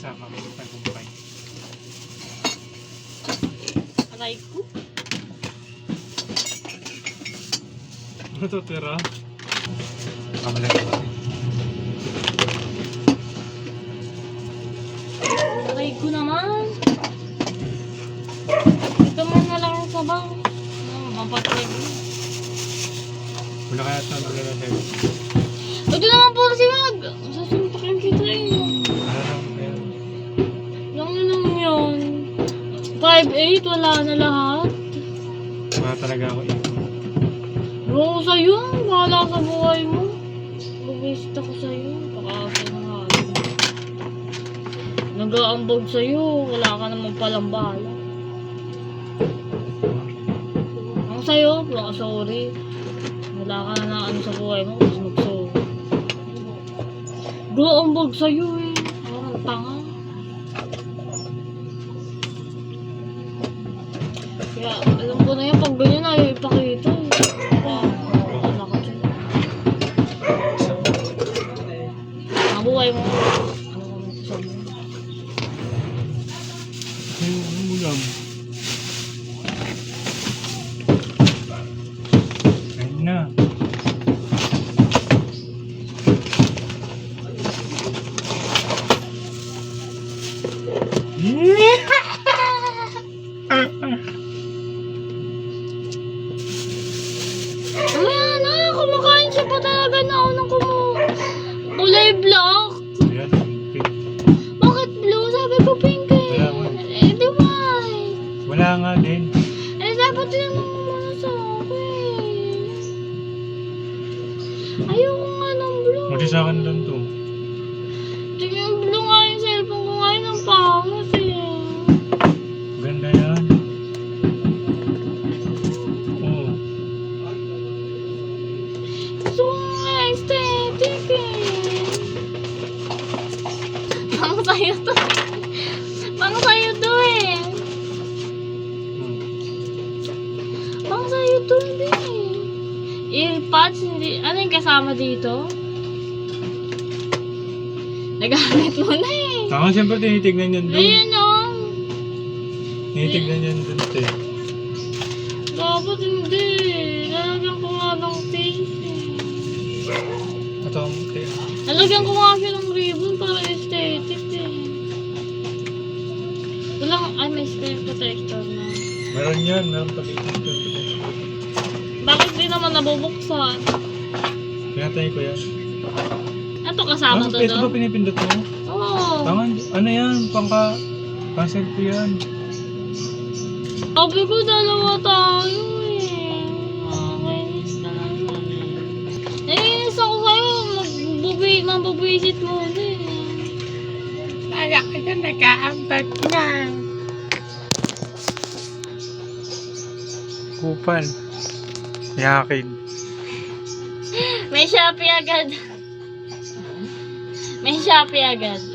isa ka, kumpay. Aray ko. Ano to, tira? Kamalag ba? Aray ko naman. Ito man na lang ang sabaw. Mapatay ko. Wala kaya ito ang lalagay. Ito naman po si Mag. Sasuntakin kita eh. Ano lang, meron. Lang lang yun. 5-8, wala na lahat. Wala talaga ako ito. Oo, sa'yo. Bahala sa buhay mo. Mag-visit ako sa'yo. Pakaasa na nga. Nag-aambag sa'yo. Wala ka naman palang bahala. Ang sa'yo, sorry. Wala ka na ano sa buhay mo. Mas mag-sorry. Nag-aambag sa'yo eh. Parang tanga. Kaya alam ko na yan. Pag ganyan ayaw ipakita eh. Buhay mo. Ano ka man sa mo? Ano mo lang? Ayun na. Mamaya na, kumakain siya pa talaga na ako ng kulay black. Ayan, pink. Bakit blue? Sabi ko pink eh. Wala nga. Eh, di white. Wala nga din. Eh, dapat tinanong mo muna sa akin. Ayoko nga ng blue. Mati sa akin lang to. Tingnan blue nga yung cellphone ko ngayon ng pangit eh. Ganda yan. Oo. Gusto ko nga aesthetic eh. Pang sa'yo to. Pang sa'yo to eh. Pang sa'yo to hindi eh. Earpods hindi. Ano yung kasama dito? Nagamit mo na eh. Saka siyempre tinitignan yan doon. Ayan o. Tinitignan yan doon, te. Dapat hindi. Lalagyan ko nga ng face eh. Ito ang te. Lalagyan ko nga siya ng ribbon para aesthetic eh. Walang, may screen protector na. Meron yan, meron pa dito. Bakit di naman nabubuksan? Pinatay ko yan. Ito kasama to ito ba doon? pinipindot mo? Oo. Tangan, ano yan? Pang-selfie yan. Sabi ko dalawa tayo eh. Nakakainis na naman eh. Naiinis ako sa'yo. Mabubisit mo ulit eh. Kaya ka na nag-aambag na. Kupal. Yakin. May Shopee agad. May Shopee agad.